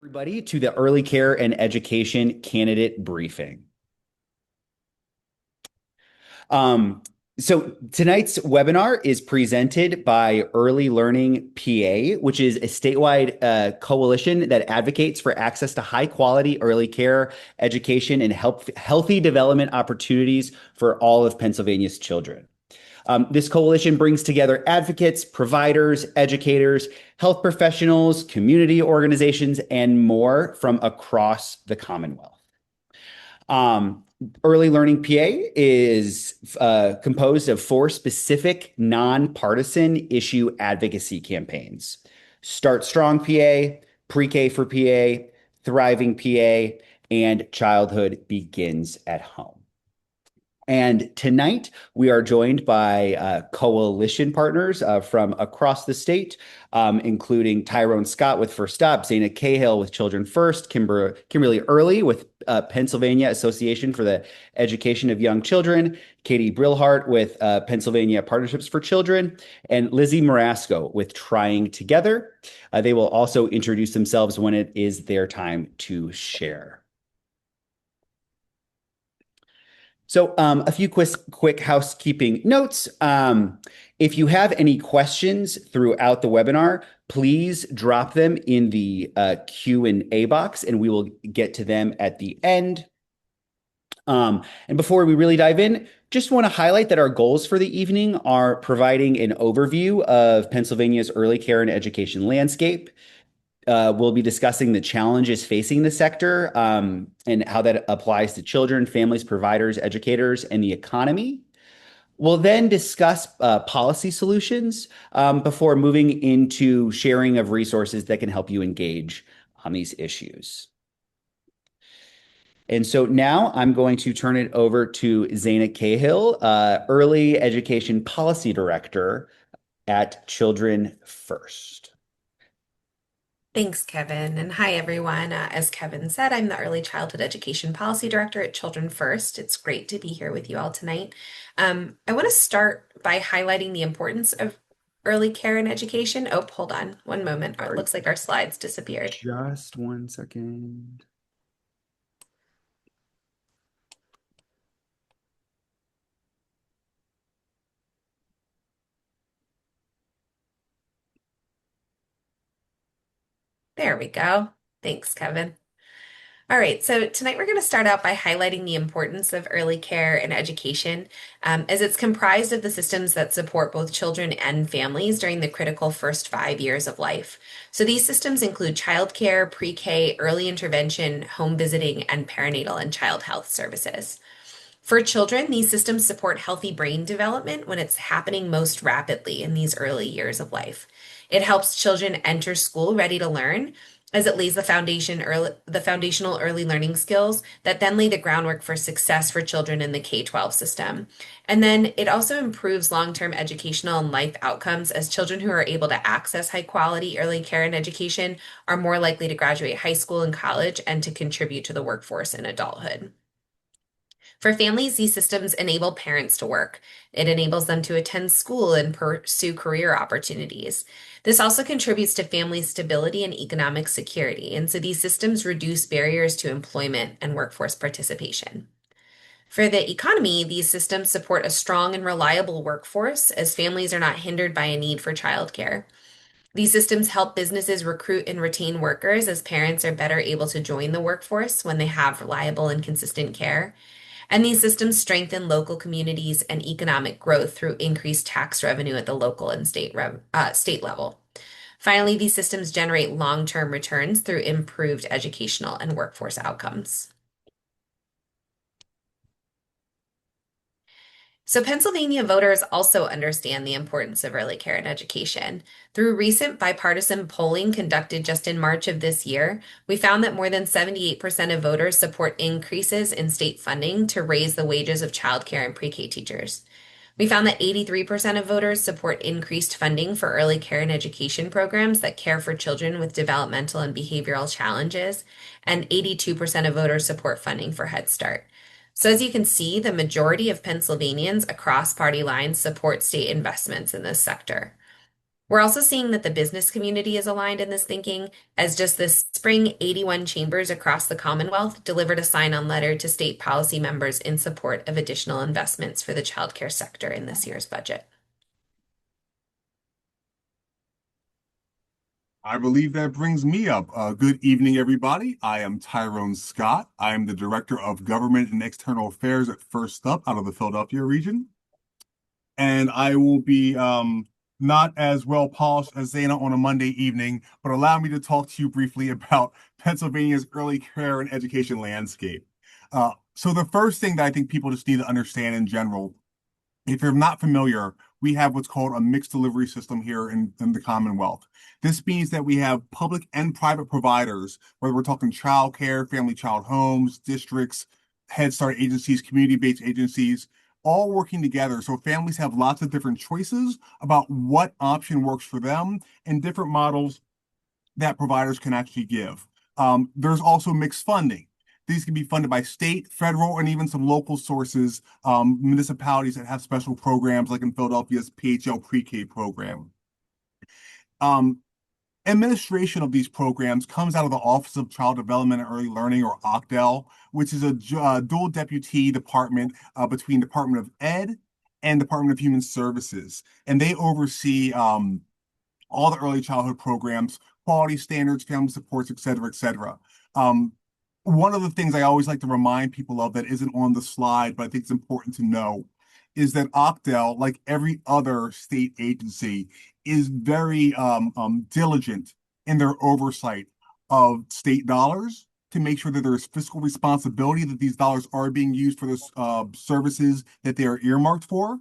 Everybody to the Early Care and Education Candidate Briefing. Um, so tonight's webinar is presented by Early Learning PA, which is a statewide coalition that advocates for access to high quality early care education and healthy development opportunities for all of Pennsylvania's children. This coalition brings together advocates, providers, educators, health professionals, community organizations, and more from across the Commonwealth. Um, Early Learning PA is composed of four specific nonpartisan issue advocacy campaigns: Start Strong PA, Pre-K for PA, Thriving PA, and Childhood Begins at Home. And tonight we are joined by coalition partners from across the state, including Tyrone Scott with First Stop, Zana Cahill with Children First, Kimberly Early with Pennsylvania Association for the Education of Young Children, Katie Brillhart with Pennsylvania Partnerships for Children, and Lizzie Marasco with Trying Together. They will also introduce themselves when it is their time to share. So a few quick housekeeping notes. If you have any questions throughout the webinar, please drop them in the Q&A box and we will get to them at the end. And before we really dive in, just want to highlight that our goals for the evening are providing an overview of Pennsylvania's early care and education landscape. We'll be discussing the challenges facing the sector and how that applies to children, families, providers, educators, and the economy. We'll then discuss policy solutions before moving into sharing of resources that can help you engage on these issues. And so now I'm going to turn it over to Zana Cahill, Early Education Policy Director at Children First. Thanks, Kevin. And hi, everyone. As Kevin said, I'm the Early Childhood Education Policy Director at Children First. It's great to be here with you all tonight. I want to start by highlighting the importance of early care and education. Oh, hold on one moment. It looks like our slides disappeared. Just one second. There we go. Thanks, Kevin. All right, so tonight we're going to start out by highlighting the importance of early care and education, as it's comprised of the systems that support both children and families during the critical first 5 years of life. So these systems include childcare, pre-K, early intervention, home visiting, and perinatal and child health services. For children, these systems support healthy brain development when it's happening most rapidly in these early years of life. It helps children enter school ready to learn, as it lays the foundational early learning skills that then lay the groundwork for success for children in the K-12 system. And then it also improves long-term educational and life outcomes, as children who are able to access high quality early care and education are more likely to graduate high school and college and to contribute to the workforce in adulthood. For families, these systems enable parents to work. It enables them to attend school and pursue career opportunities. This also contributes to family stability and economic security, and so these systems reduce barriers to employment and workforce participation. For the economy, these systems support a strong and reliable workforce, as families are not hindered by a need for childcare. These systems help businesses recruit and retain workers, as parents are better able to join the workforce when they have reliable and consistent care. And these systems strengthen local communities and economic growth through increased tax revenue at the local and state level. Finally, these systems generate long-term returns through improved educational and workforce outcomes. So Pennsylvania voters also understand the importance of early care and education. Through recent bipartisan polling conducted just in March of this year, we found that more than 78% of voters support increases in state funding to raise the wages of childcare and pre-K teachers. We found that 83% of voters support increased funding for early care and education programs that care for children with developmental and behavioral challenges, and 82% of voters support funding for Head Start. So as you can see, the majority of Pennsylvanians across party lines support state investments in this sector. We're also seeing that the business community is aligned in this thinking, as just this spring, 81 chambers across the Commonwealth delivered a sign-on letter to state policy members in support of additional investments for the childcare sector in this year's budget. I believe that brings me up. Good evening, everybody. I am Tyrone Scott. I am the Director of Government and External Affairs at First Up out of the Philadelphia region. And I will be not as well polished as Zana on a Monday evening, but allow me to talk to you briefly about Pennsylvania's early care and education landscape. So the first thing that I think people just need to understand in general, if you're not familiar, we have what's called a mixed delivery system here in the Commonwealth. This means that we have public and private providers, whether we're talking child care, family child homes, districts, Head Start agencies, community-based agencies, all working together. So families have lots of different choices about what option works for them and different models that providers can actually give. There's also mixed funding. These can be funded by state, federal, and even some local sources, municipalities that have special programs, like in Philadelphia's PHL pre-K program. Um, Administration of these programs comes out of the Office of Child Development and Early Learning, or OCDEL, which is a dual deputy department between Department of Ed and Department of Human Services. And they oversee all the early childhood programs, quality standards, family supports, et cetera, et cetera. Um, One of the things I always like to remind people of that isn't on the slide, but I think it's important to know, is that OCDEL, like every other state agency, is very diligent in their oversight of state dollars to make sure that there is fiscal responsibility, that these dollars are being used for the services that they are earmarked for.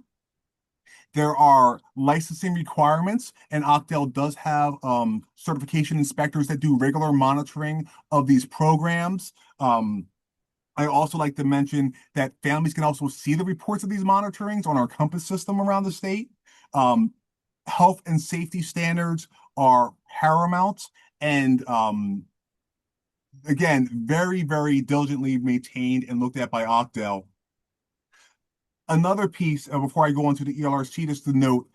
There are licensing requirements, and OCDEL does have certification inspectors that do regular monitoring of these programs. I also like to mention that families can also see the reports of these monitorings on our Compass system around the state. Um, Health and safety standards are paramount and again, very, very diligently maintained and looked at by OCDEL. Another piece, before I go into the ELRC, just to note,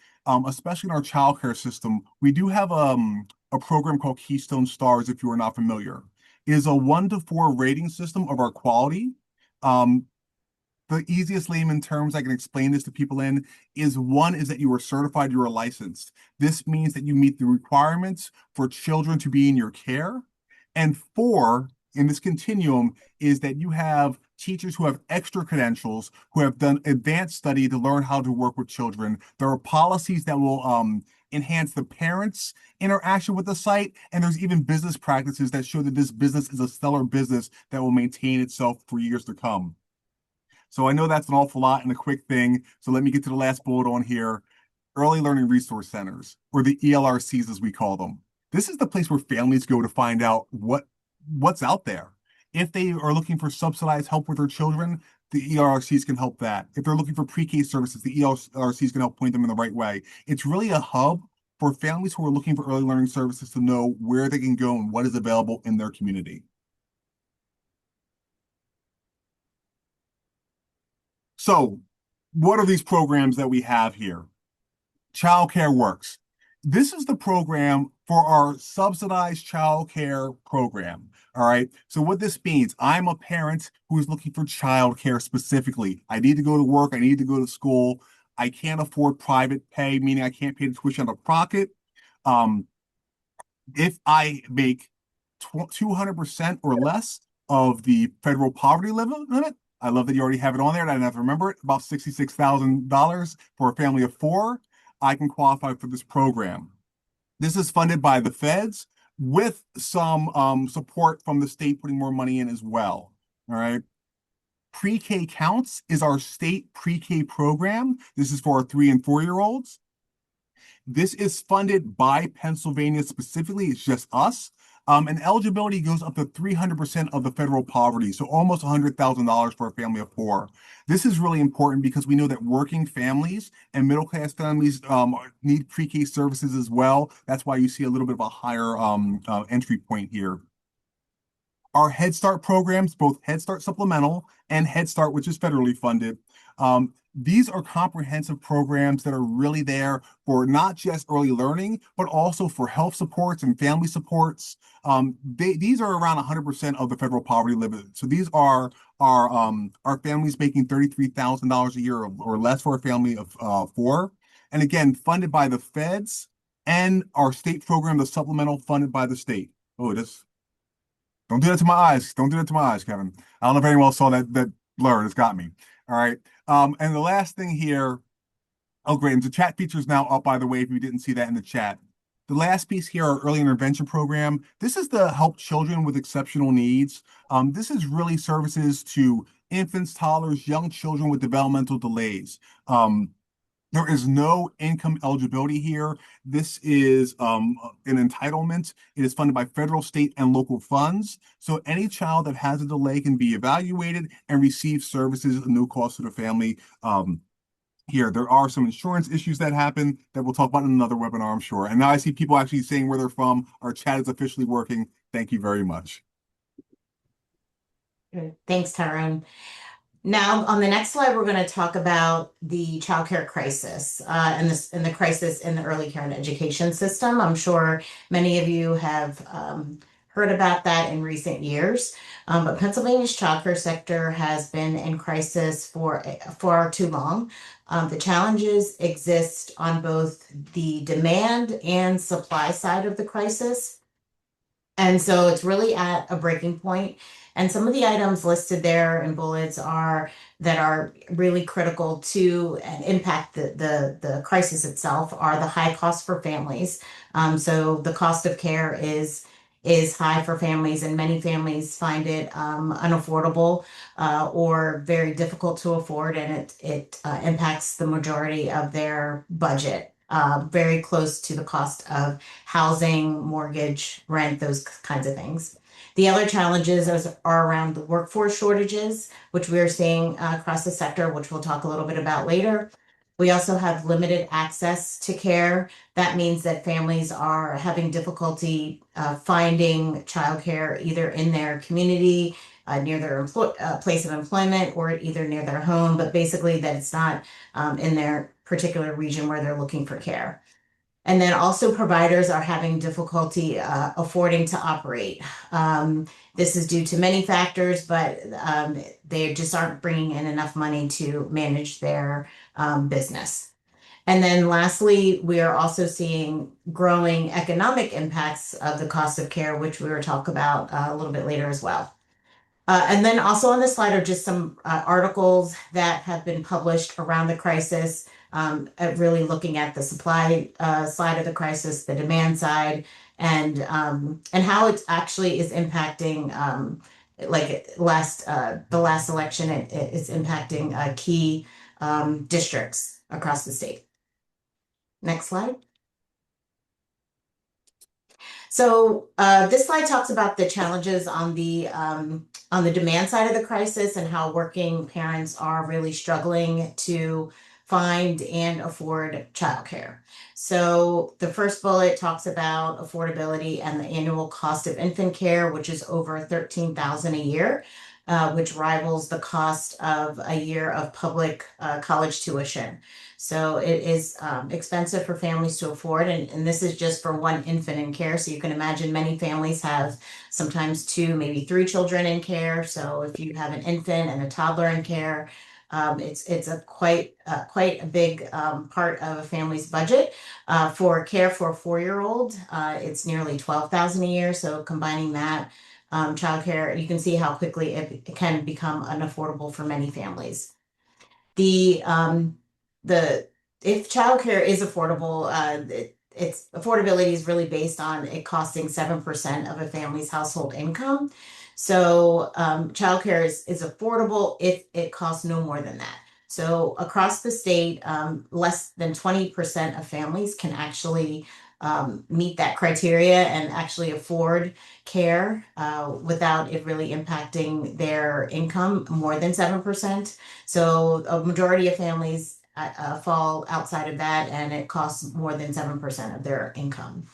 especially in our childcare system, we do have a program called Keystone Stars, if you are not familiar. It is a 1 to 4 rating system of our quality. Um, the easiest layman terms I can explain this to people in is, one is that you are certified, you are licensed. This means that you meet the requirements for children to be in your care. And four, in this continuum, is that you have teachers who have extra credentials, who have done advanced study to learn how to work with children. There are policies that will enhance the parents' interaction with the site, and there's even business practices that show that this business is a stellar business that will maintain itself for years to come. So I know that's an awful lot and a quick thing. So let me get to the last bullet on here. Early Learning Resource Centers, or the ELRCs as we call them. This is the place where families go to find out what's out there. If they are looking for subsidized help with their children, the ELRCs can help that. If they're looking for pre-K services, the ELRCs can help point them in the right way. It's really a hub for families who are looking for early learning services to know where they can go and what is available in their community. So, what are these programs that we have here? Childcare Works. This is the program for our subsidized childcare program. All right. So what this means, I'm a parent who is looking for childcare specifically. I need to go to work. I need to go to school. I can't afford private pay, meaning I can't pay the tuition out of pocket. Um, if I make 200% or less of the federal poverty limit, I love that you already have it on there. I didn't have to remember it. About $66,000 for a family of four. I can qualify for this program. This is funded by the feds with some support from the state putting more money in as well. All right. Pre-K Counts is our state pre-K program. This is for our 3 and 4 year olds. This is funded by Pennsylvania specifically. It's just us. And eligibility goes up to 300% of the federal poverty, so almost $100,000 for a family of four. This is really important because we know that working families and middle-class families need pre-K services as well. That's why you see a little bit of a higher entry point here. Our Head Start programs, both Head Start Supplemental and Head Start, which is federally funded, these are comprehensive programs that are really there for not just early learning, but also for health supports and family supports. These are around 100% of the federal poverty limit. So these are our families making $33,000 a year or less for a family of four. And again, funded by the feds and our state program, the supplemental funded by the state. Oh, this don't do that to my eyes. Don't do that to my eyes, Kevin. I don't know if anyone else saw that blur. It's got me. All right. And the last thing here, oh great. And the chat feature is now up, by the way, if you didn't see that in the chat. The last piece here, our early intervention program. This is to help children with exceptional needs. This is really services to infants, toddlers, young children with developmental delays. There is no income eligibility here. This is an entitlement. It is funded by federal, state, and local funds. So any child that has a delay can be evaluated and receive services at no cost to the family. Here, there are some insurance issues that happen that we'll talk about in another webinar, I'm sure. And now I see people actually saying where they're from. Our chat is officially working. Thank you very much. Good. Thanks, Tyrone. Now, on the next slide, we're going to talk about the childcare crisis and the crisis in the early care and education system. I'm sure many of you have heard about that in recent years, but Pennsylvania's childcare sector has been in crisis for far too long. The challenges exist on both the demand and supply side of the crisis. And so it's really at a breaking point. And some of the items listed there in bullets are that are really critical to impact the crisis itself are the high cost for families. So the cost of care is high for families, and many families find it unaffordable or very difficult to afford, and it impacts the majority of their budget. Very close to the cost of housing, mortgage, rent, those kinds of things. The other challenges are around the workforce shortages, which we are seeing across the sector, which we'll talk a little bit about later. We also have limited access to care. That means that families are having difficulty finding childcare either in their community, near their place of employment, or either near their home, but basically that it's not in their particular region where they're looking for care. And then also providers are having difficulty affording to operate. This is due to many factors, but they just aren't bringing in enough money to manage their business. And then lastly, we are also seeing growing economic impacts of the cost of care, which we will talk about a little bit later as well. And then also on this slide are just some articles that have been published around the crisis, really looking at the supply side of the crisis, the demand side, and how it actually is impacting, like the last election, it's impacting key districts across the state. Next slide. So this slide talks about the challenges on the demand side of the crisis and how working parents are really struggling to find and afford childcare. So the first bullet talks about affordability and the annual cost of infant care, which is over $13,000 a year, which rivals the cost of a year of public college tuition. So it is expensive for families to afford, and this is just for one infant in care. So you can imagine many families have sometimes two, maybe three children in care. So if you have an infant and a toddler in care, it's a quite a big part of a family's budget. For care for a 4-year-old, it's nearly $12,000 a year. So combining that childcare, you can see how quickly it can become unaffordable for many families. The if childcare is affordable, its affordability is really based on it costing 7% of a family's household income. So childcare is affordable if it costs no more than that. So across the state, less than 20% of families can actually meet that criteria and actually afford care without it really impacting their income more than 7%. So a majority of families fall outside of that, and it costs more than 7% of their income.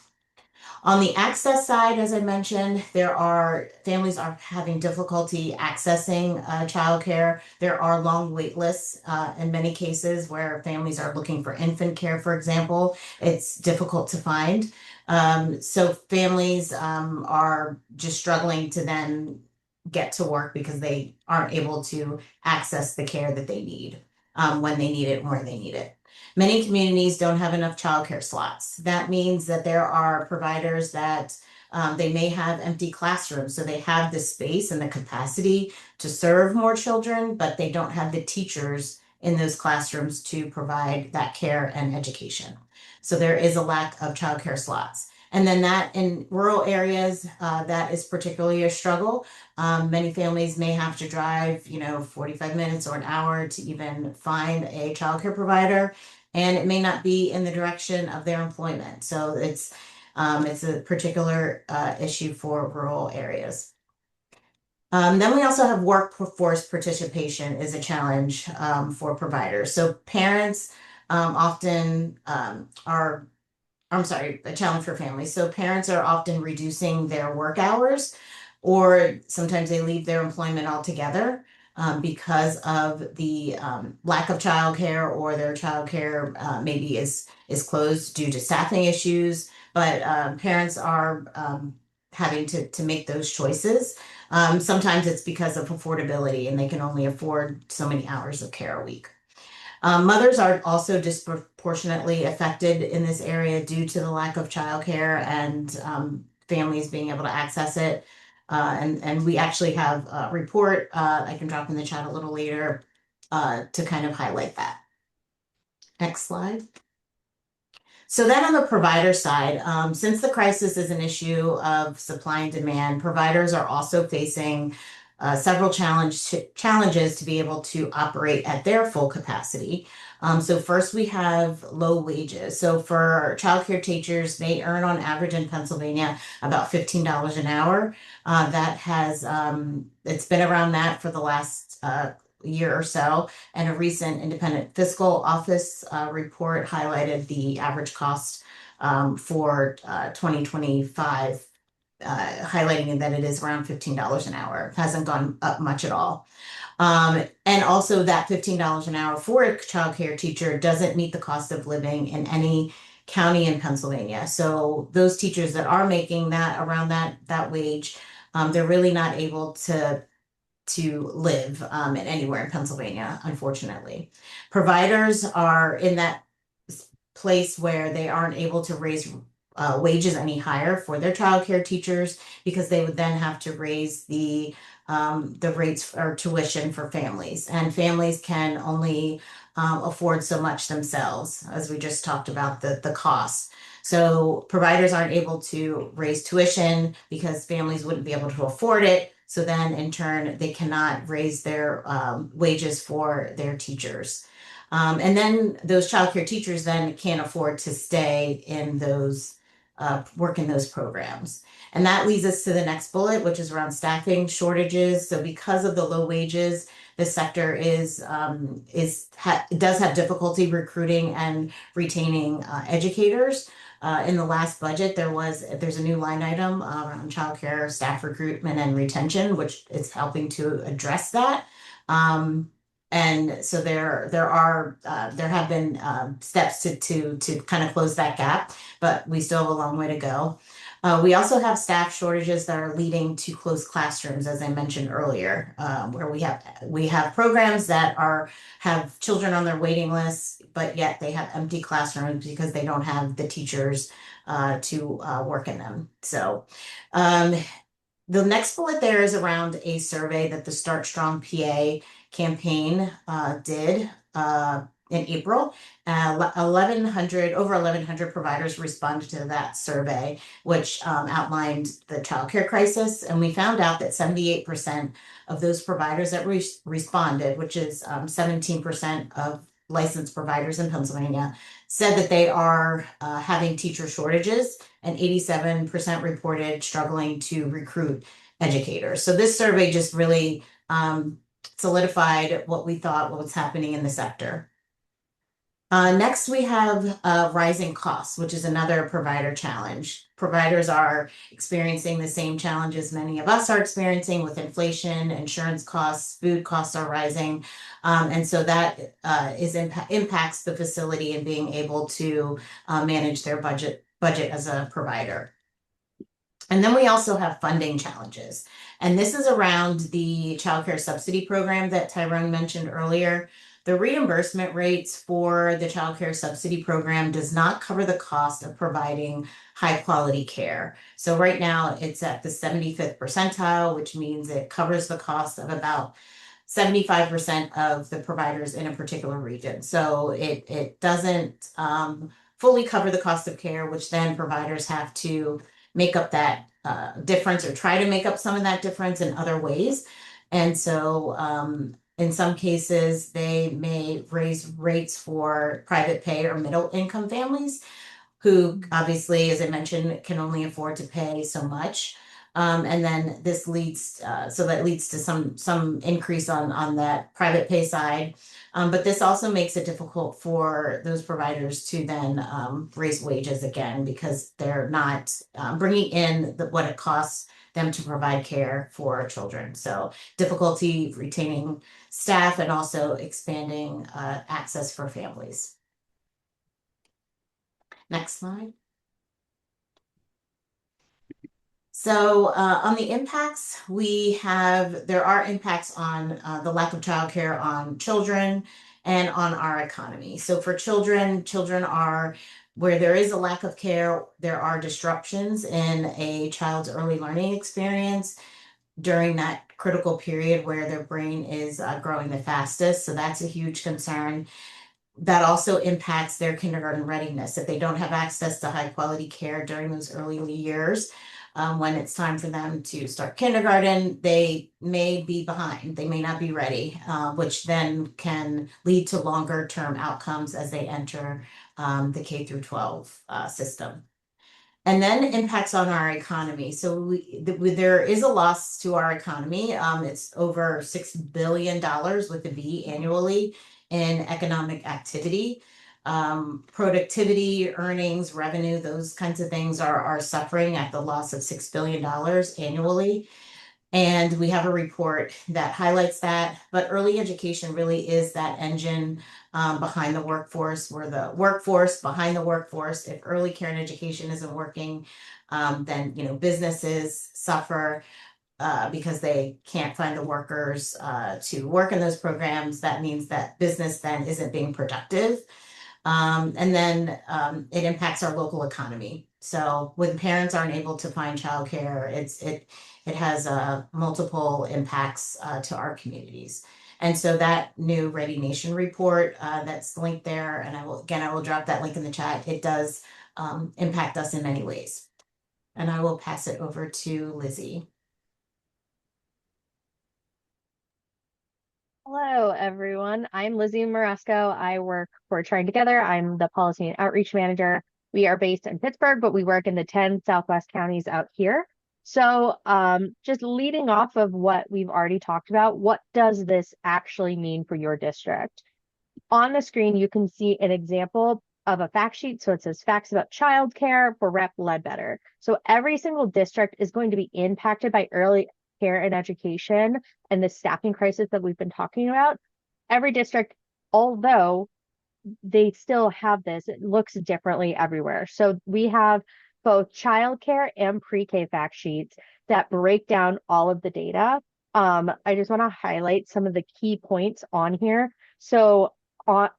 On the access side, as I mentioned, families are having difficulty accessing childcare. There are long wait lists in many cases where families are looking for infant care, for example. It's difficult to find. So families are just struggling to then get to work because they aren't able to access the care that they need when they need it and where they need it. Many communities don't have enough childcare slots. That means that there are providers that they may have empty classrooms, so they have the space and the capacity to serve more children, but they don't have the teachers in those classrooms to provide that care and education. So there is a lack of childcare slots. And then that in rural areas, that is particularly a struggle. Many families may have to drive, 45 minutes or an hour to even find a childcare provider, and it may not be in the direction of their employment. So it's a particular issue for rural areas. Then we also have workforce participation is a challenge for providers. So parents often are I'm sorry, a challenge for families. So parents are often reducing their work hours, or sometimes they leave their employment altogether because of the lack of childcare, or their childcare maybe is closed due to staffing issues. But parents are having to make those choices. Sometimes it's because of affordability, and they can only afford so many hours of care a week. Mothers are also disproportionately affected in this area due to the lack of childcare and families being able to access it. And we actually have a report I can drop in the chat a little later to kind of highlight that. Next slide. So then on the provider side, since the crisis is an issue of supply and demand, providers are also facing several challenges to be able to operate at their full capacity. So first we have low wages. So for childcare teachers, they earn on average in Pennsylvania about $15 an hour. It's been around that for the last year or so, and a recent independent fiscal office report highlighted the average cost for 2025, highlighting that it is around $15 an hour. It hasn't gone up much at all. And also that $15 an hour for a childcare teacher doesn't meet the cost of living in any county in Pennsylvania. So those teachers that are making that around that wage, they're really not able to live anywhere in Pennsylvania, unfortunately. Providers are in that place where they aren't able to raise wages any higher for their childcare teachers, because they would then have to raise the rates or tuition for families, and families can only afford so much themselves, as we just talked about the cost. So providers aren't able to raise tuition because families wouldn't be able to afford it. So then in turn, they cannot raise their wages for their teachers. And then those childcare teachers then can't afford to stay in those work in those programs. And that leads us to the next bullet, which is around staffing shortages. So because of the low wages, the sector does have difficulty recruiting and retaining educators. In the last budget, there's a new line item around childcare staff recruitment and retention, which is helping to address that. And so there have been steps to kind of close that gap, but we still have a long way to go. We also have staff shortages that are leading to closed classrooms, as I mentioned earlier, where we have programs that have children on their waiting lists, but yet they have empty classrooms because they don't have the teachers to work in them. So the next bullet there is around a survey that the Start Strong PA campaign did in April. Over 1,100 providers responded to that survey, which outlined the childcare crisis. And we found out that 78% of those providers that responded, which is 17% of licensed providers in Pennsylvania, said that they are having teacher shortages, and 87% reported struggling to recruit educators. So this survey just really solidified what we thought what was happening in the sector. Next, we have rising costs, which is another provider challenge. Providers are experiencing the same challenges many of us are experiencing with inflation, insurance costs, food costs are rising. And so that impacts the facility in being able to manage their budget as a provider. And then we also have funding challenges. And this is around the child care subsidy program that Tyrone mentioned earlier. The reimbursement rates for the child care subsidy program does not cover the cost of providing high quality care. So right now it's at the 75th percentile, which means it covers the cost of about 75% of the providers in a particular region. So it doesn't fully cover the cost of care, which then providers have to make up that difference or try to make up some of that difference in other ways. And so in some cases, they may raise rates for private pay or middle income families who obviously, as I mentioned, can only afford to pay so much. And then this leads, so that leads to some increase on that private pay side. But this also makes it difficult for those providers to then raise wages again because they're not bringing in what it costs them to provide care for children. So difficulty retaining staff and also expanding access for families. Next slide. So on the impacts, there are impacts on the lack of childcare on children and on our economy. So for children, where there is a lack of care, there are disruptions in a child's early learning experience during that critical period where their brain is growing the fastest. So that's a huge concern. That also impacts their kindergarten readiness. If they don't have access to high quality care during those early years, when it's time for them to start kindergarten, they may be behind. They may not be ready, which then can lead to longer term outcomes as they enter the K through 12 system. And then impacts on our economy. So there is a loss to our economy. It's over $6 billion with a B annually in economic activity. Productivity, earnings, revenue, those kinds of things are suffering at the loss of $6 billion annually. And we have a report that highlights that. But early education really is that engine behind the workforce. We're the workforce behind the workforce. If early care and education isn't working, then businesses suffer because they can't find the workers to work in those programs. That means that business then isn't being productive. And then it impacts our local economy. So when parents aren't able to find childcare, it has multiple impacts to our communities. And so that new Ready Nation report that's linked there, and I will drop that link in the chat. It does impact us in many ways. And I will pass it over to Lizzie. Hello, everyone. I'm Lizzie Marasco. I work for Trying Together. I'm the Policy and Outreach Manager. We are based in Pittsburgh, but we work in the 10 Southwest counties out here. So just leading off of what we've already talked about, what does this actually mean for your district? On the screen, you can see an example of a fact sheet. So it says facts about childcare for Rep. Ledbetter. So every single district is going to be impacted by early care and education and the staffing crisis that we've been talking about. Every district, although they still have this, it looks differently everywhere. So we have both childcare and pre-K fact sheets that break down all of the data. I just want to highlight some of the key points on here. So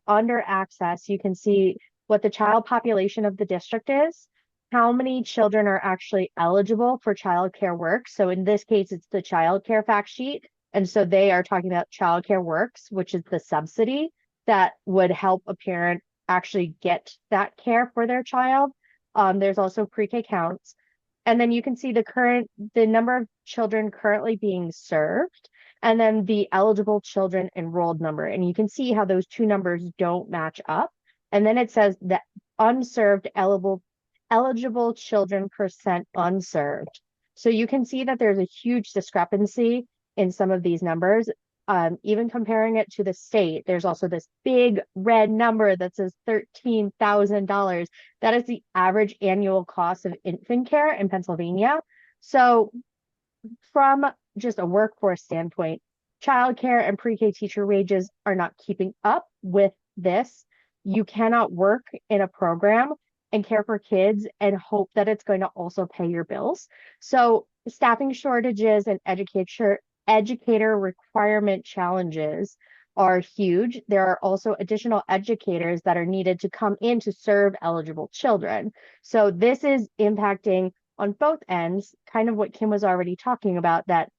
under access, you can see what the child population of the district is, how many children are actually eligible for childcare work. So in this case, it's the childcare fact sheet. And so they are talking about childcare works, which is the subsidy that would help a parent actually get that care for their child. There's also pre-K counts. And then you can see the number of children currently being served, and then the eligible children enrolled number. And you can see how those two numbers don't match up. And then it says that unserved eligible children percent unserved. So you can see that there's a huge discrepancy in some of these numbers. even comparing it to the state, there's also this big red number that says $13,000. That is the average annual cost of infant care in Pennsylvania. So from just a workforce standpoint, childcare and pre-K teacher wages are not keeping up with this. You cannot work in a program and care for kids and hope that it's going to also pay your bills. So staffing shortages and educator requirement challenges are huge. There are also additional educators that are needed to come in to serve eligible children. So this is impacting on both ends, kind of what Kim was already talking about, that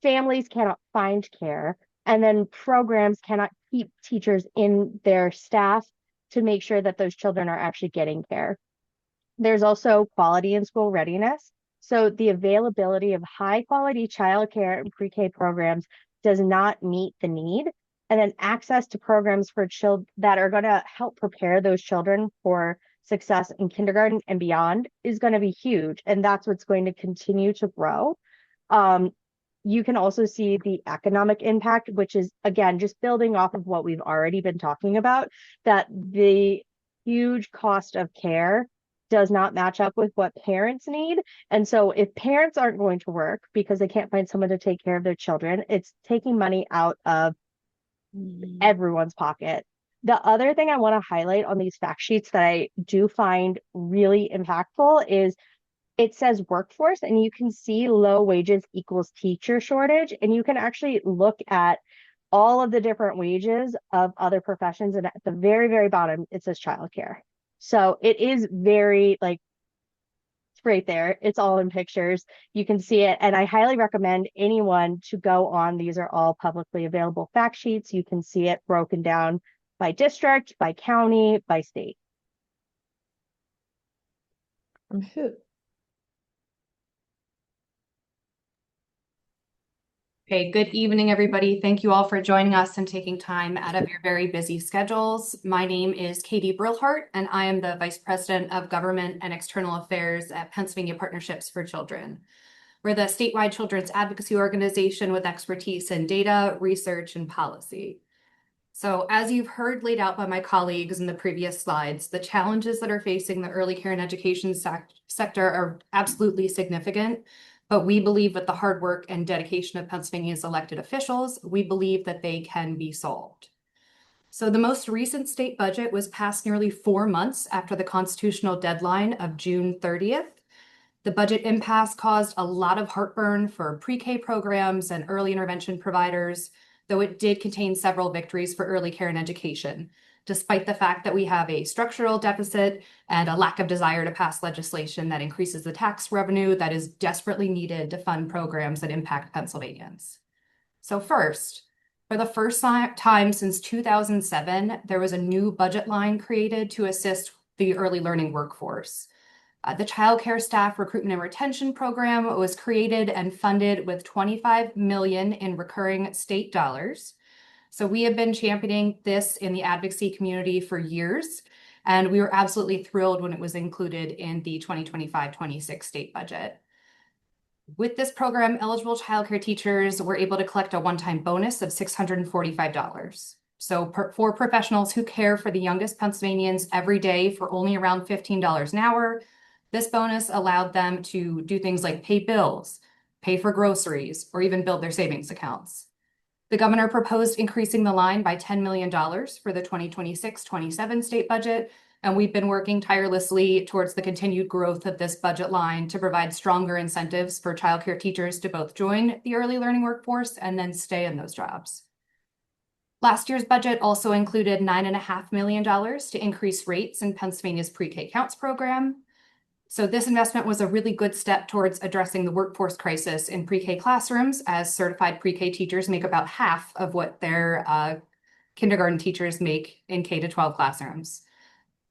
families cannot find care, and then programs cannot keep teachers in their staff to make sure that those children are actually getting care. There's also quality in school readiness. So the availability of high quality childcare and pre-K programs does not meet the need. And then access to programs for children that are going to help prepare those children for success in kindergarten and beyond is going to be huge. And that's what's going to continue to grow. You can also see the economic impact, which is, again, just building off of what we've already been talking about, that the huge cost of care does not match up with what parents need. And so if parents aren't going to work because they can't find someone to take care of their children, it's taking money out of everyone's pocket. The other thing I want to highlight on these fact sheets that I do find really impactful is it says workforce, and you can see low wages equals teacher shortage. And you can actually look at all of the different wages of other professions. And at the very, very bottom, it says childcare. So it is very like, it's right there. It's all in pictures. You can see it. And I highly recommend anyone to go on. These are all publicly available fact sheets. You can see it broken down by district, by county, by state. From who? Okay, good evening, everybody. Thank you all for joining us and taking time out of your very busy schedules. My name is Katie Brilhart, and I am the Vice President of Government and External Affairs at Pennsylvania Partnerships for Children. We're the statewide children's advocacy organization with expertise in data, research, and policy. So as you've heard laid out by my colleagues in the previous slides, the challenges that are facing the early care and education sector are absolutely significant. But we believe with the hard work and dedication of Pennsylvania's elected officials, we believe that they can be solved. So the most recent state budget was passed nearly 4 months after the constitutional deadline of June 30th. The budget impasse caused a lot of heartburn for pre-K programs and early intervention providers, though it did contain several victories for early care and education, despite the fact that we have a structural deficit and a lack of desire to pass legislation that increases the tax revenue that is desperately needed to fund programs that impact Pennsylvanians. So first, for the first time since 2007, there was a new budget line created to assist the early learning workforce. The Child Care Staff Recruitment and Retention Program was created and funded with $25 million in recurring state dollars. So we have been championing this in the advocacy community for years, and we were absolutely thrilled when it was included in the 2025-26 state budget. With this program, eligible childcare teachers were able to collect a one-time bonus of $645. So for professionals who care for the youngest Pennsylvanians every day for only around $15 an hour, this bonus allowed them to do things like pay bills, pay for groceries, or even build their savings accounts. The governor proposed increasing the line by $10 million for the 2026-27 state budget, and we've been working tirelessly towards the continued growth of this budget line to provide stronger incentives for childcare teachers to both join the early learning workforce and then stay in those jobs. Last year's budget also included $9.5 million to increase rates in Pennsylvania's pre-K counts program. So this investment was a really good step towards addressing the workforce crisis in pre-K classrooms, as certified pre-K teachers make about half of what their kindergarten teachers make in K-12 classrooms.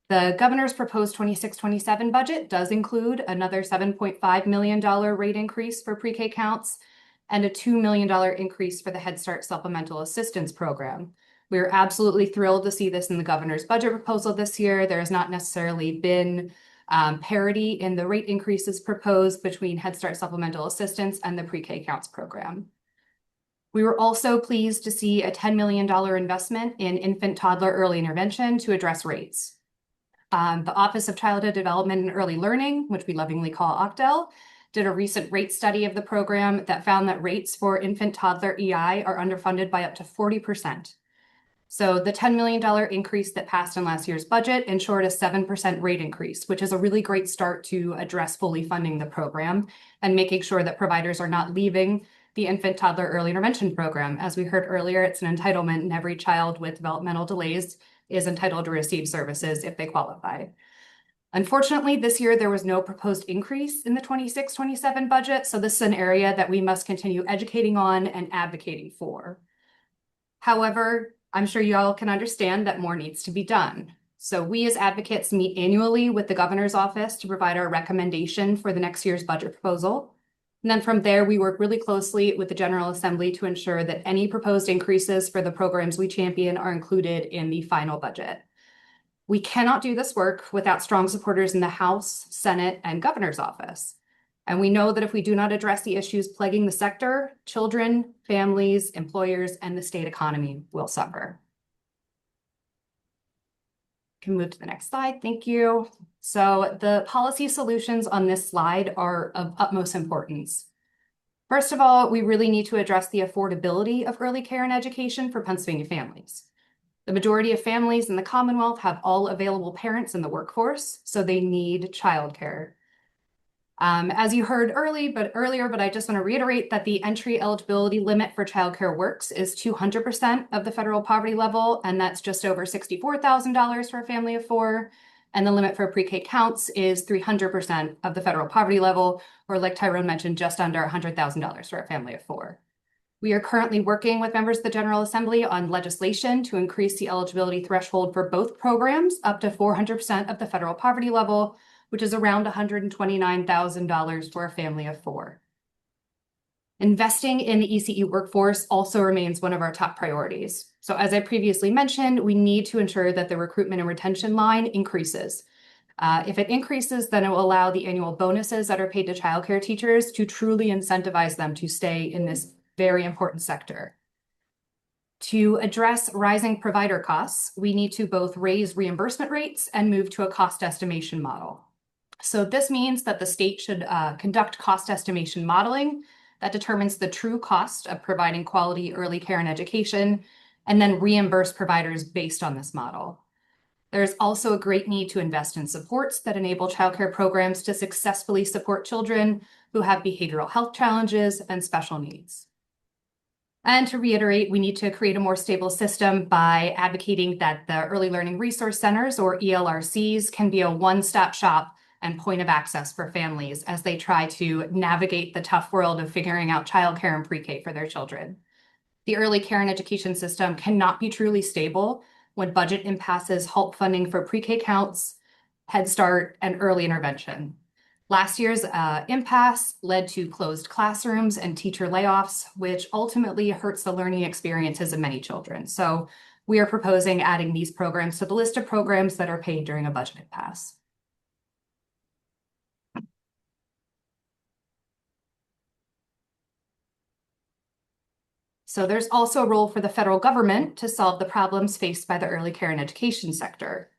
The governor's proposed 26-27 budget does include another $7.5 million rate increase for pre-K counts and a $2 million increase for the Head Start Supplemental Assistance Program. We are absolutely thrilled to see this in the governor's budget proposal this year. There has not necessarily been parity in the rate increases proposed between Head Start Supplemental Assistance and the Pre-K Counts program. We were also pleased to see a $10 million investment in infant toddler early intervention to address rates. The Office of Childhood Development and Early Learning, which we lovingly call OCDEL, did a recent rate study of the program that found that rates for infant toddler EI are underfunded by up to 40%. So the $10 million increase that passed in last year's budget ensured a 7% rate increase, which is a really great start to address fully funding the program and making sure that providers are not leaving the infant toddler early intervention program. As we heard earlier, it's an entitlement, and every child with developmental delays is entitled to receive services if they qualify. Unfortunately, this year there was no proposed increase in the 26-27 budget, so this is an area that we must continue educating on and advocating for. However, I'm sure you all can understand that more needs to be done. So we as advocates meet annually with the governor's office to provide our recommendation for the next year's budget proposal. And then from there, we work really closely with the General Assembly to ensure that any proposed increases for the programs we champion are included in the final budget. We cannot do this work without strong supporters in the House, Senate, and governor's office. And we know that if we do not address the issues plaguing the sector, children, families, employers, and the state economy will suffer. Can move to the next slide. Thank you. So the policy solutions on this slide are of utmost importance. First of all, we really need to address the affordability of early care and education for Pennsylvania families. The majority of families in the Commonwealth have all available parents in the workforce, so they need childcare. As you heard earlier, but I just want to reiterate that the entry eligibility limit for childcare works is 200% of the federal poverty level, and that's just over $64,000 for a family of four. And the limit for pre-K counts is 300% of the federal poverty level, or like Tyrone mentioned, just under $100,000 for a family of four. We are currently working with members of the General Assembly on legislation to increase the eligibility threshold for both programs up to 400% of the federal poverty level, which is around $129,000 for a family of four. Investing in the ECE workforce also remains one of our top priorities. So as I previously mentioned, we need to ensure that the recruitment and retention line increases. If it increases, then it will allow the annual bonuses that are paid to childcare teachers to truly incentivize them to stay in this very important sector. To address rising provider costs, we need to both raise reimbursement rates and move to a cost estimation model. So this means that the state should conduct cost estimation modeling that determines the true cost of providing quality early care and education, and then reimburse providers based on this model. There's also a great need to invest in supports that enable childcare programs to successfully support children who have behavioral health challenges and special needs. And to reiterate, we need to create a more stable system by advocating that the Early Learning Resource Centers, or ELRCs, can be a one-stop shop and point of access for families as they try to navigate the tough world of figuring out childcare and pre-K for their children. The early care and education system cannot be truly stable when budget impasses halt funding for pre-K counts, Head Start, and early intervention. Last year's impasse led to closed classrooms and teacher layoffs, which ultimately hurts the learning experiences of many children. So we are proposing adding these programs to the list of programs that are paid during a budget impasse. So there's also a role for the federal government to solve the problems faced by the early care and education sector.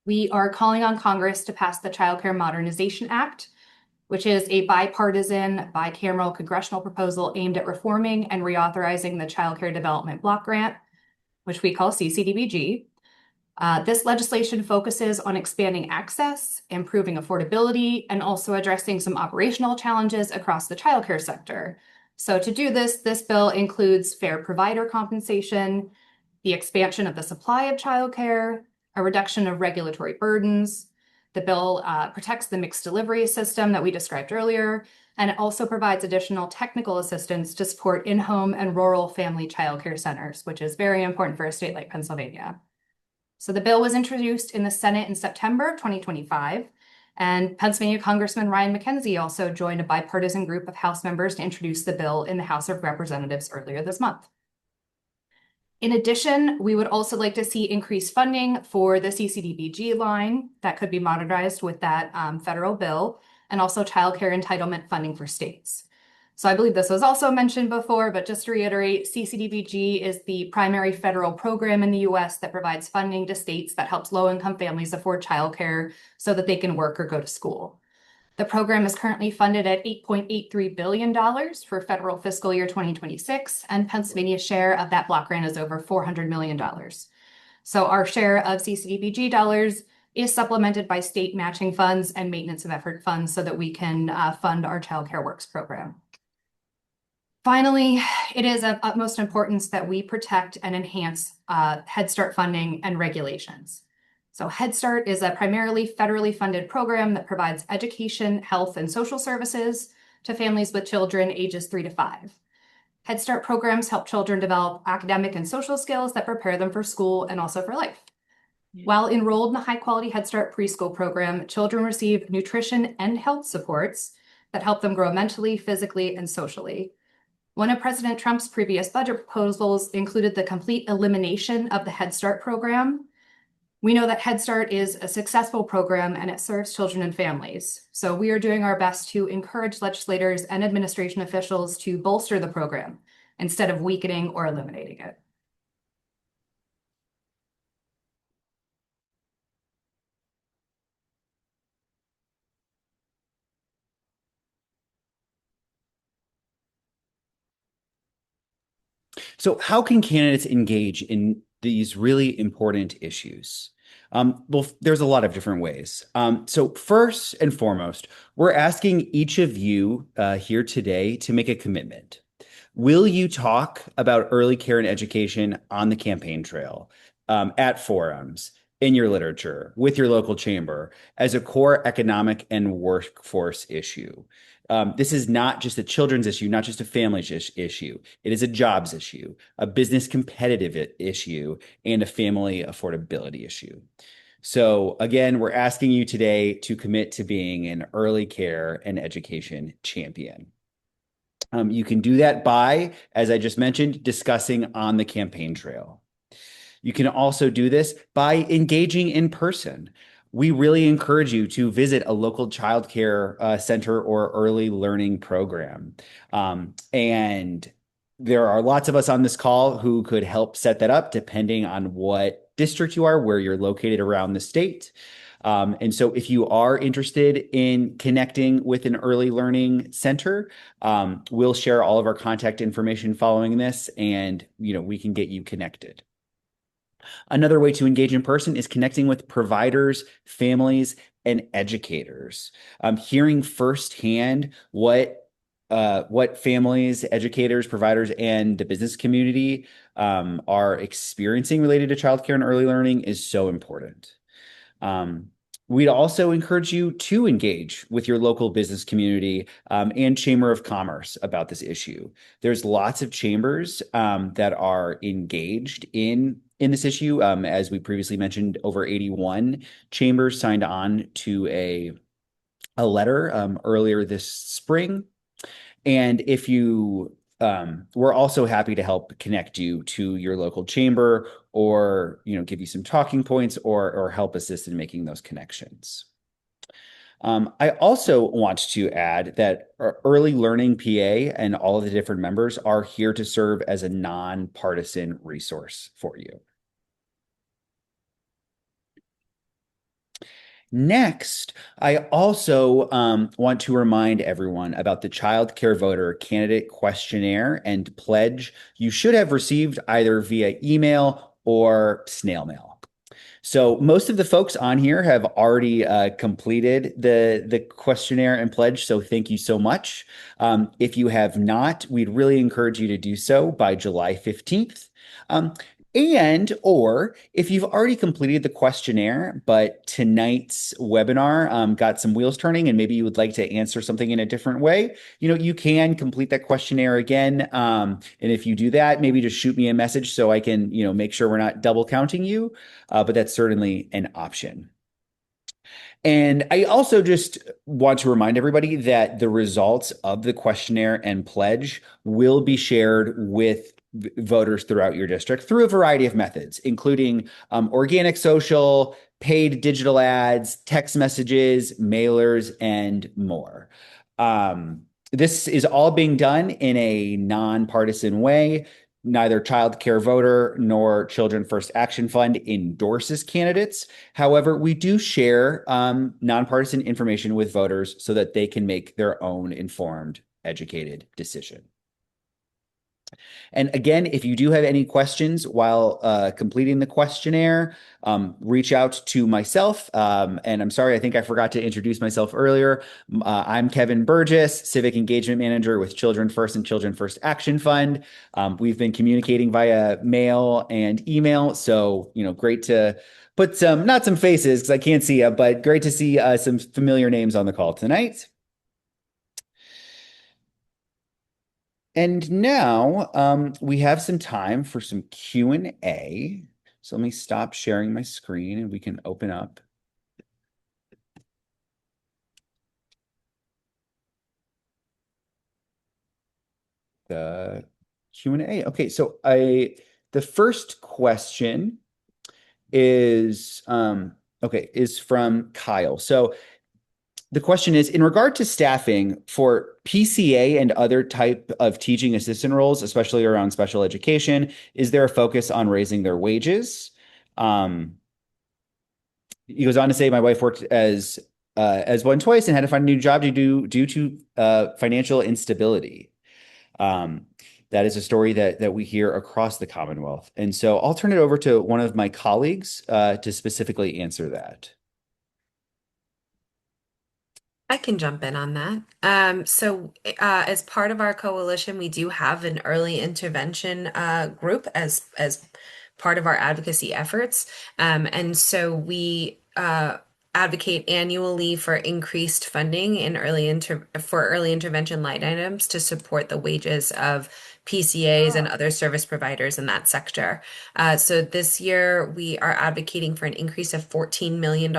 We are calling on Congress to pass the Child Care Modernization Act, which is a bipartisan, bicameral congressional proposal aimed at reforming and reauthorizing the Child Care Development Block Grant, which we call CCDBG. This legislation focuses on expanding access, improving affordability, and also addressing some operational challenges across the childcare sector. So to do this, this bill includes fair provider compensation, the expansion of the supply of childcare, a reduction of regulatory burdens. The bill protects the mixed delivery system that we described earlier, and it also provides additional technical assistance to support in-home and rural family childcare centers, which is very important for a state like Pennsylvania. So the bill was introduced in the Senate in September 2025, and Pennsylvania Congressman Ryan McKenzie also joined a bipartisan group of House members to introduce the bill in the House of Representatives earlier this month. In addition, we would also like to see increased funding for the CCDBG line that could be modernized with that federal bill, and also childcare entitlement funding for states. So I believe this was also mentioned before, but just to reiterate, CCDBG is the primary federal program in the US that provides funding to states that helps low-income families afford childcare so that they can work or go to school. The program is currently funded at $8.83 billion for federal fiscal year 2026, and Pennsylvania's share of that block grant is over $400 million. So our share of CCDBG dollars is supplemented by state matching funds and maintenance of effort funds so that we can fund our Child Care Works program. Finally, it is of utmost importance that we protect and enhance Head Start funding and regulations. So Head Start is a primarily federally funded program that provides education, health, and social services to families with children ages 3 to 5. Head Start programs help children develop academic and social skills that prepare them for school and also for life. While enrolled in the high-quality Head Start preschool program, children receive nutrition and health supports that help them grow mentally, physically, and socially. One of President Trump's previous budget proposals included the complete elimination of the Head Start program. We know that Head Start is a successful program and it serves children and families. So we are doing our best to encourage legislators and administration officials to bolster the program instead of weakening or eliminating it. So, how can candidates engage in these really important issues? Well, there's a lot of different ways. So, first and foremost, we're asking each of you here today to make a commitment. Will you talk about early care and education on the campaign trail, at forums, in your literature, with your local chamber, as a core economic and workforce issue? This is not just a children's issue, not just a family issue. It is a jobs issue, a business competitive issue, and a family affordability issue. So again, we're asking you today to commit to being an early care and education champion. You can do that by, as I just mentioned, discussing on the campaign trail. You can also do this by engaging in person. We really encourage you to visit a local childcare center or early learning program. And there are lots of us on this call who could help set that up depending on what district you are, where you're located around the state. And so if you are interested in connecting with an early learning center, we'll share all of our contact information following this, and we can get you connected. Another way to engage in person is connecting with providers, families, and educators. Hearing firsthand what families, educators, providers, and the business community are experiencing related to childcare and early learning is so important. We'd also encourage you to engage with your local business community and Chamber of Commerce about this issue. There's lots of chambers that are engaged in this issue. As we previously mentioned, over 81 chambers signed on to a letter earlier this spring. And if you we're also happy to help connect you to your local chamber, or give you some talking points, or help assist in making those connections. I also want to add that Early Learning PA and all of the different members are here to serve as a nonpartisan resource for you. Next, I also want to remind everyone about the Child Care Voter Candidate Questionnaire and Pledge you should have received either via email or snail mail. So most of the folks on here have already completed the questionnaire and pledge, so thank you so much. If you have not, we'd really encourage you to do so by July 15th. Or if you've already completed the questionnaire, but tonight's webinar got some wheels turning and maybe you would like to answer something in a different way, you can complete that questionnaire again. And if you do that, maybe just shoot me a message so I can, make sure we're not double counting you. But that's certainly an option. And I also just want to remind everybody that the results of the questionnaire and pledge will be shared with voters throughout your district through a variety of methods, including organic social, paid digital ads, text messages, mailers, and more. This is all being done in a nonpartisan way. Neither Child Care Voter nor Children First Action Fund endorses candidates. However, we do share nonpartisan information with voters so that they can make their own informed, educated decision. And again, if you do have any questions while completing the questionnaire, reach out to myself. And I'm sorry, I think I forgot to introduce myself earlier. I'm Kevin Burgess, Civic Engagement Manager with Children First and Children First Action Fund. We've been communicating via mail and email. So, great to put not some faces because I can't see you, but great to see some familiar names on the call tonight. And now we have some time for some Q&A. So let me stop sharing my screen and we can open up the Q&A. Okay, so the first question is is from Kyle. So the question is, in regard to staffing for PCA and other type of teaching assistant roles, especially around special education, is there a focus on raising their wages? He goes on to say, my wife worked as one twice and had to find a new job due to financial instability. That is a story that we hear across the Commonwealth. And so I'll turn it over to one of my colleagues to specifically answer that. I can jump in on that. As part of our coalition, we do have an early intervention group as part of our advocacy efforts. And so we advocate annually for increased funding in for early intervention line items to support the wages of PCAs and other service providers in that sector. So this year we are advocating for an increase of $14 million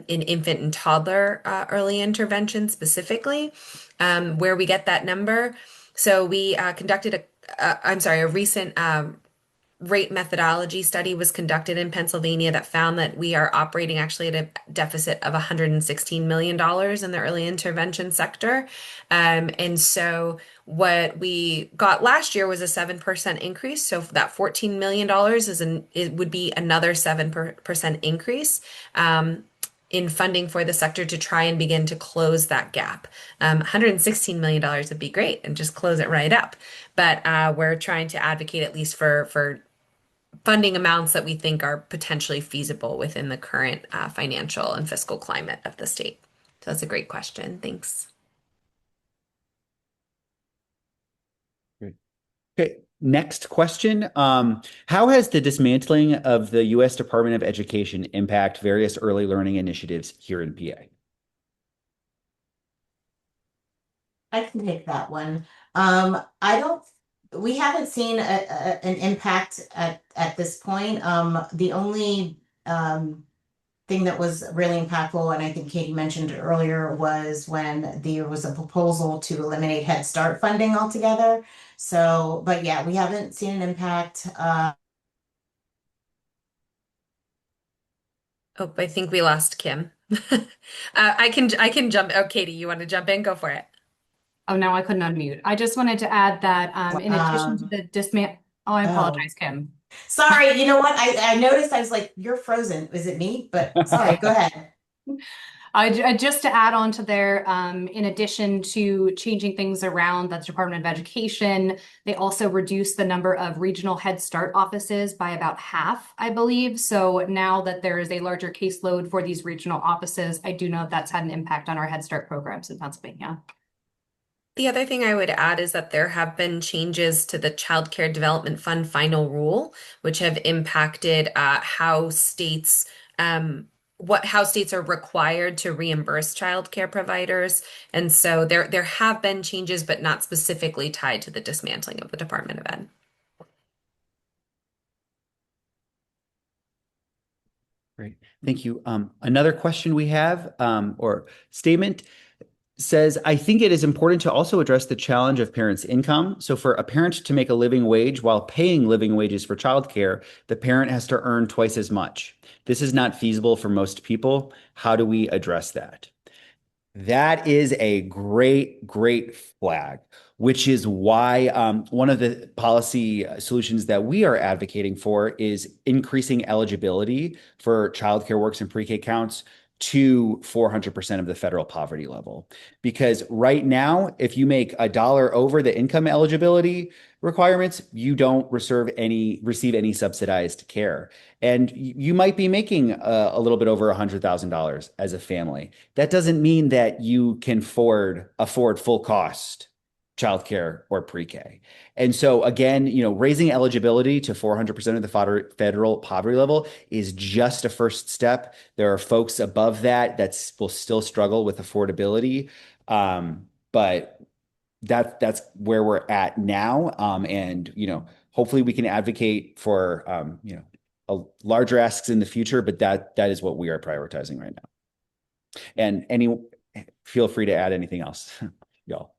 in infant and toddler early intervention specifically. Where we get that number. So we conducted a recent rate methodology study was conducted in Pennsylvania that found that we are operating actually at a deficit of $116 million in the early intervention sector. And so what we got last year was a 7% increase. So that $14 million it would be another 7% increase. In funding for the sector to try and begin to close that gap. $116 million would be great and just close it right up. But we're trying to advocate at least for funding amounts that we think are potentially feasible within the current financial and fiscal climate of the state. So that's a great question. Thanks. Great. Okay, next question. How has the dismantling of the U.S. Department of Education impact various early learning initiatives here in PA? I can take that one. We haven't seen an impact at this point. The only thing that was really impactful, and I think Katie mentioned it earlier, was when there was a proposal to eliminate Head Start funding altogether. So, but yeah, we haven't seen an impact. Oh, I think we lost Kim. I can jump. Oh, Katie, you want to jump in? Go for it. Oh, no, I couldn't unmute. I just wanted to add that in addition to the oh, I apologize, Kim. Sorry, you know what? I noticed I was like, you're frozen. Is it me? But sorry, go ahead. Just to add on to there, in addition to changing things around the Department of Education, they also reduced the number of regional Head Start offices by about half, I believe. So now that there is a larger caseload for these regional offices, I do know that's had an impact on our Head Start programs in Pennsylvania. The other thing I would add is that there have been changes to the Child Care Development Fund final rule, which have impacted how states are required to reimburse child care providers. And so there have been changes, but not specifically tied to the dismantling of the Department of Ed. Great, thank you. Another question we have or statement says, I think it is important to also address the challenge of parents' income. So for a parent to make a living wage while paying living wages for childcare, the parent has to earn twice as much. This is not feasible for most people. How do we address that? That is a great, great flag, which is why one of the policy solutions that we are advocating for is increasing eligibility for childcare works and pre-K counts to 400% of the federal poverty level. Because right now, if you make a dollar over the income eligibility requirements, you don't receive any subsidized care. And you might be making a little bit over $100,000 as a family. That doesn't mean that you can afford full cost childcare or pre-K. And so again, raising eligibility to 400% of the federal poverty level is just a first step. There are folks above that will still struggle with affordability. But that's where we're at now. And hopefully we can advocate for larger asks in the future, but that is what we are prioritizing right now. And feel free to add anything else, y'all.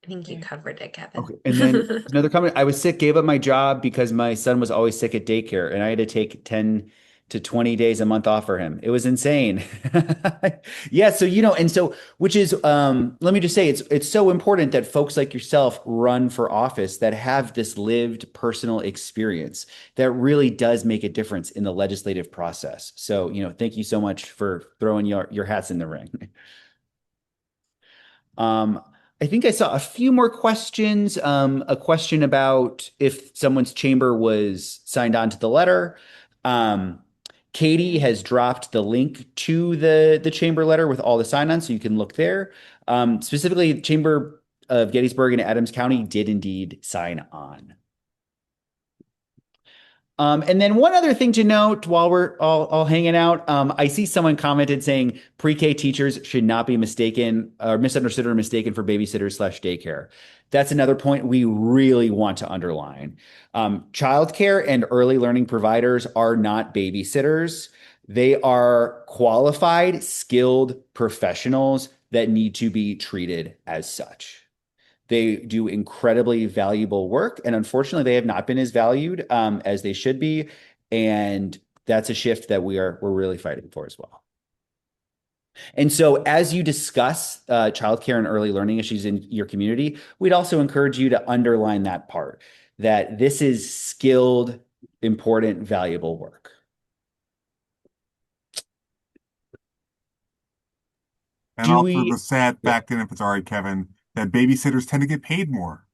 I think you covered it, Kevin. Okay. And then another comment, I was sick, gave up my job because my son was always sick at daycare, and I had to take 10 to 20 days a month off for him. It was insane. Yeah, so which is let me just say it's so important that folks like yourself run for office that have this lived personal experience that really does make a difference in the legislative process. So, thank you so much for throwing your hats in the ring. Um, I think I saw a few more questions. A question about if someone's chamber was signed on to the letter. Um, Katie has dropped the link to the chamber letter with all the sign-ons, so you can look there. Specifically, the Chamber of Gettysburg and Adams County did indeed sign on. And then one other thing to note while we're all hanging out, I see someone commented saying pre-K teachers should not be mistaken or misunderstood or mistaken for babysitters/daycare. That's another point we really want to underline. Childcare and early learning providers are not babysitters. They are qualified, skilled professionals that need to be treated as such. They do incredibly valuable work, and unfortunately, they have not been as valued as they should be. And that's a shift that we're really fighting for as well. And so, as you discuss childcare and early learning issues in your community, we'd also encourage you to underline that part that this is skilled, important, valuable work. And also the sad fact, and if it's all right, Kevin, that babysitters tend to get paid more.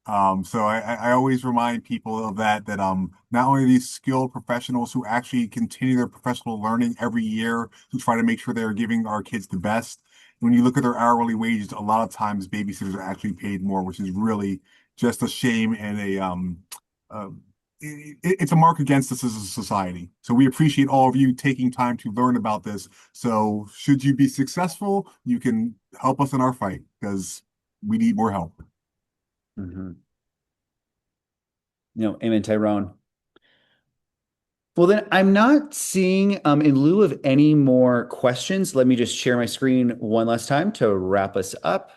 So I always remind people of that not only these skilled professionals who actually continue their professional learning every year to try to make sure they're giving our kids the best. When you look at their hourly wages, a lot of times babysitters are actually paid more, which is really just a shame and uh, it's a mark against us as a society. So we appreciate all of you taking time to learn about this. So should you be successful, you can help us in our fight because we need more help. Mm-hmm. Amen, Tyrone. Well, then I'm not seeing, in lieu of any more questions, let me just share my screen one last time to wrap us up.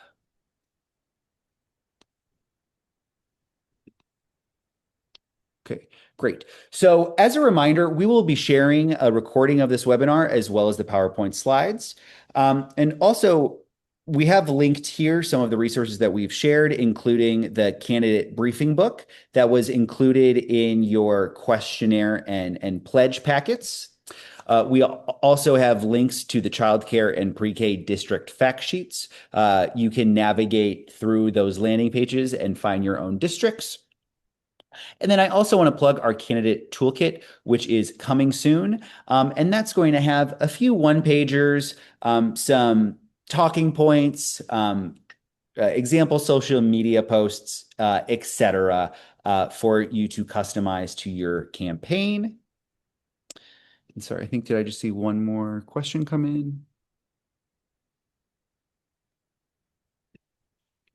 Okay, great. So as a reminder, we will be sharing a recording of this webinar as well as the PowerPoint slides. And also, we have linked here some of the resources that we've shared, including the candidate briefing book that was included in your questionnaire and pledge packets. We also have links to the childcare and pre-K district fact sheets. You can navigate through those landing pages and find your own districts. And then I also want to plug our candidate toolkit, which is coming soon. And that's going to have a few one-pagers, some talking points, example social media posts, etc., for you to customize to your campaign. And sorry, did I just see one more question come in?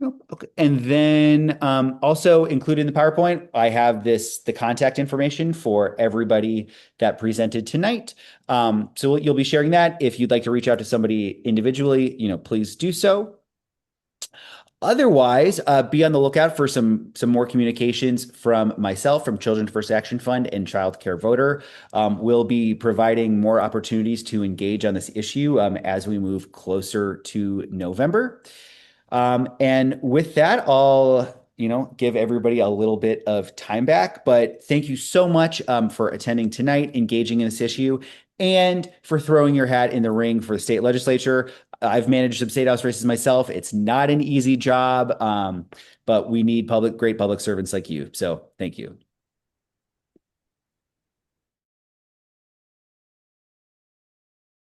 Nope. Okay. And then also included in the PowerPoint, I have the contact information for everybody that presented tonight. So you'll be sharing that. If you'd like to reach out to somebody individually, please do so. Otherwise, be on the lookout for some more communications from myself, from Children's First Action Fund and Child Care Voter. We'll be providing more opportunities to engage on this issue as we move closer to November. And with that, I'll give everybody a little bit of time back. But thank you so much for attending tonight, engaging in this issue, and for throwing your hat in the ring for the state legislature. I've managed some state house races myself. It's not an easy job, but we need great public servants like you. So thank you.